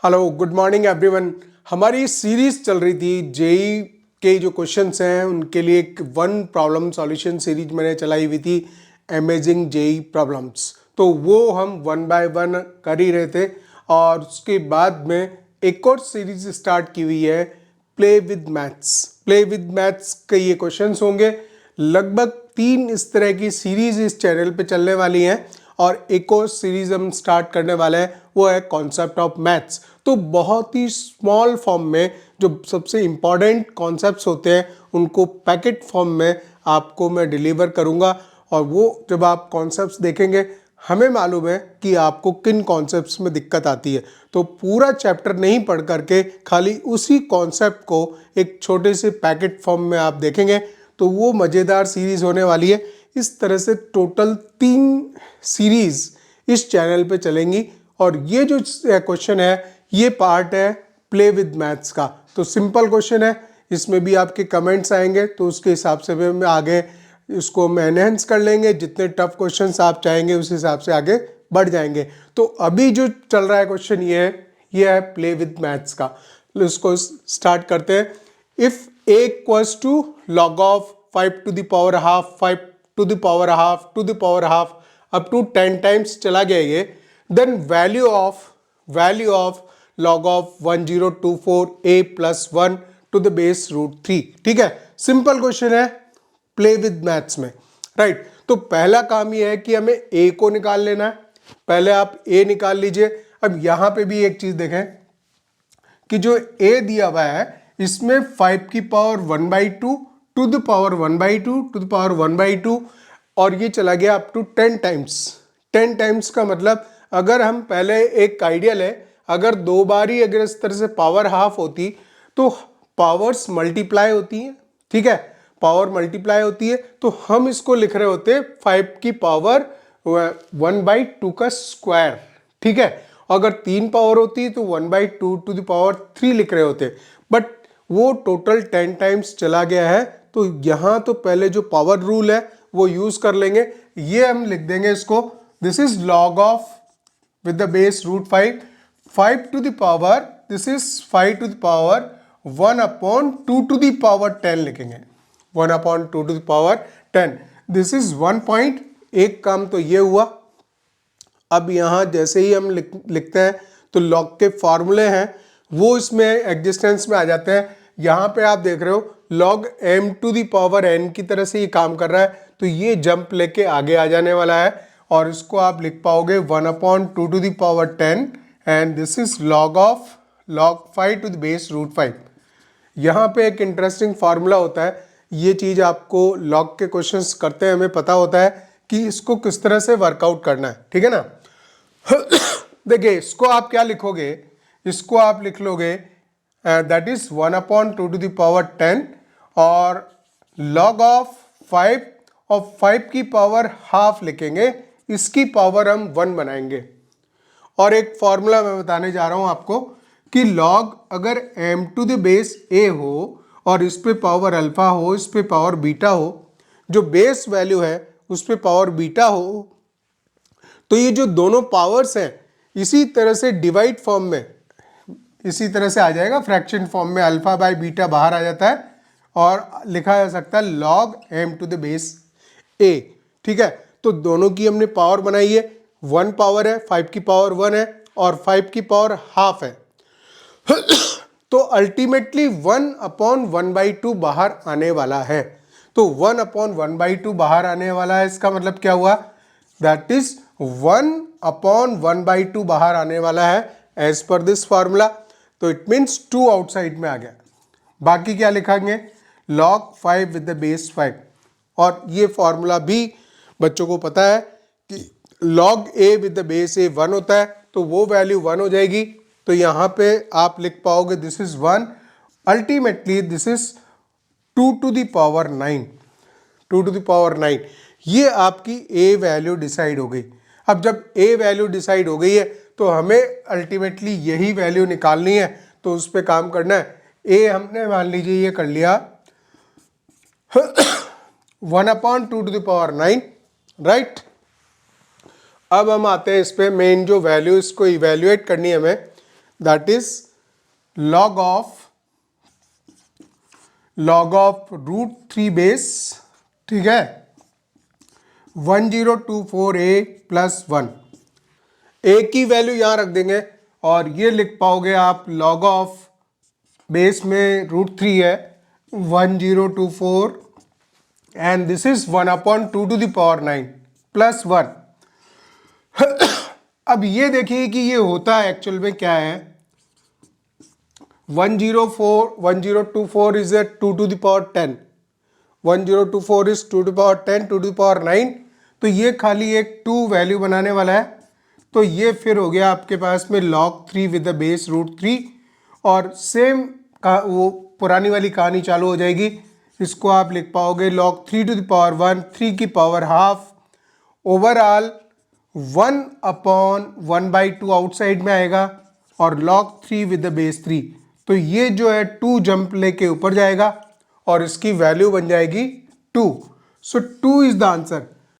Hello good morning everyone. हमारी series चल रही थी जेई के जो क्वेश्चंस हैं उनके लिए एक वन प्रॉब्लम सॉल्यूशन सीरीज मैंने चलाई हुई थी, अमेजिंग जेई प्रॉब्लम्स। तो वो हम वन बाय वन कर ही रहे थे और उसके बाद में एक और सीरीज स्टार्ट की हुई है, play with maths. Play with maths के ये क्वेश्चंस होंगे, लगभग 3 इस तरह की सीरीज इस चैनल पे चलने वाली हैं और एक और सीरीज हम स्टार्ट करने वाले हैं, वो है कॉन्सेप्ट ऑफ मैथ्स। तो बहुत ही स्मॉल फॉर्म में जो सबसे इम्पॉर्टेंट कॉन्सेप्ट्स होते हैं उनको पैकेट फॉर्म में आपको मैं डिलीवर करूंगा और वो जब आप कॉन्सेप्ट्स देखेंगे हमें मालूम है कि आपको किन कॉन्सेप्ट्स में दिक्कत आती है। तो पूरा चैप्टर नहीं पढ़ करके खाली उसी कॉन्सेप्ट को एक छोटे से पैकेट फॉर्म में आप देखेंगे तो वो मज़ेदार सीरीज होने वाली है। इस तरह से टोटल 3 सीरीज इस चैनल पे चलेंगी और ये जो क्वेश्चन है ये पार्ट है प्ले विद मैथ्स का। तो सिंपल क्वेश्चन है, इसमें भी आपके कमेंट्स आएंगे तो उसके हिसाब से भी हम आगे इसको हम एनहेंस कर लेंगे। जितने टफ क्वेश्चंस आप चाहेंगे उस हिसाब से आगे बढ़ जाएंगे। तो अभी जो चल रहा है क्वेश्चन ये है प्ले विद मैथ्स का। इसको स्टार्ट करते हैं। If a equals to log of 5 to the power half 5 to the power half to the power half up to 10 times चला गया ये, then value of log of 1024 a plus 1 to the base root 3। ठीक है, simple question है play with maths में, right. तो पहला काम ये है कि हमें a को निकाल लेना है। पहले आप a निकाल लीजिए। अब यहां पे भी एक चीज देखें कि जो a दिया हुआ है इसमें 5 की power 1/2 to the power 1/2 to the power 1/2 और ये चला गया अप टू 10 टाइम्स। 10 टाइम्स का मतलब अगर हम पहले एक आइडिया लें, अगर 2 बार ही अगर इस तरह से पावर हाफ होती तो पावर्स मल्टीप्लाई होती हैं। ठीक है, पावर मल्टीप्लाई होती है तो हम इसको लिख रहे होते 5 की पावर 1/2 का स्क्वायर। ठीक है, अगर 3 पावर होती तो 1/2 टू द पावर 3 लिख रहे होते, बट वो टोटल 10 टाइम्स चला गया है। तो यहाँ तो पहले जो पावर रूल है वो यूज कर लेंगे। ये हम लिख देंगे इसको, this is log of with the base root 5 to the power, this is 5 to the power 1/2 to the power 10 लिखेंगे, 1/2 to the power 10। This is 1 point. एक काम तो ये हुआ। अब यहाँ जैसे ही हम लिखते हैं तो लॉग के फॉर्मूले हैं वो इसमें एग्जिस्टेंस में आ जाते हैं। यहाँ पे आप देख रहे हो log m to the power n की तरह से ये काम कर रहा है, तो ये जंप लेके आगे आ जाने वाला है और इसको आप लिख पाओगे 1/2 to the power 10 and this is log 5 to the base root 5। यहाँ पे एक इंटरेस्टिंग फार्मूला होता है, ये चीज़ आपको log के क्वेश्चंस करते हैं हमें पता होता है कि इसको किस तरह से वर्कआउट करना है। ठीक है ना। देखिए इसको आप क्या लिखोगे, इसको आप लिख लोगे that is 1/2 to the power 10 और log ऑफ 5 और 5 की पावर हाफ लिखेंगे, इसकी पावर हम 1 बनाएंगे। और एक फॉर्मूला मैं बताने जा रहा हूं आपको कि log अगर m to the base a हो और इस पे पावर अल्फा हो, इस पे पावर बीटा हो, जो बेस वैल्यू है उस पे पावर बीटा हो, तो ये जो दोनों पावर्स हैं इसी तरह से डिवाइड फॉर्म में इसी तरह से आ जाएगा, फ्रैक्शन फॉर्म में अल्फा बाय बीटा बाहर आ जाता है और लिखा जा सकता है log m to the base a। ठीक है, तो दोनों की हमने पावर बनाई है, 1 पावर है, 5 की पावर 1 है और 5 की पावर हाफ है। तो अल्टीमेटली 1/1/2 बाहर आने वाला है। तो 1/1/2 बाहर आने वाला है, इसका मतलब क्या हुआ, दैट इज 1/1/2 बाहर आने वाला है एज पर दिस फार्मूला। तो इट मीन्स 2 आउटसाइड में आ गया। बाकी क्या लिखेंगे, log 5 विद द बेस 5। और ये फॉर्मूला भी बच्चों को पता है कि log a with the base a 1 होता है, तो वो वैल्यू 1 हो जाएगी। तो यहाँ पे आप लिख पाओगे this is 1, ultimately this is 2 to the power 9, 2 to the power 9। ये आपकी a वैल्यू डिसाइड हो गई। अब जब a वैल्यू डिसाइड हो गई है तो हमें अल्टीमेटली यही वैल्यू निकालनी है, तो उस पर काम करना है। a हमने मान लीजिए ये कर लिया 1/2 टू द पावर 9, राइट। अब हम आते हैं इस पे मेन जो वैल्यू इसको इवेल्युएट करनी है हमें, that is log of root 3 base, ठीक है, 1024a प्लस 1। a की वैल्यू यहाँ रख देंगे और ये लिख पाओगे आप log ऑफ बेस में रूट 3 है 1024 and this is 1/2 to the power 9 plus 1। अब ये देखिए कि ये होता है एक्चुअल में क्या है, 1024 is 2 to the power 10, 1024 is 2 to the power 10 2 to the power 9, तो ये खाली एक 2 वैल्यू बनाने वाला है। तो ये फिर हो गया आपके पास में log 3 with the base root 3 और सेम का वो पुरानी वाली कहानी चालू हो जाएगी। इसको आप लिख पाओगे log 3 टू द पावर 1 3 की पावर हाफ ओवरऑल 1/1/2 आउटसाइड में आएगा और log 3 विद द बेस 3। तो ये जो है 2 जंप लेके ऊपर जाएगा और इसकी वैल्यू बन जाएगी 2। सो 2 इज द आंसर।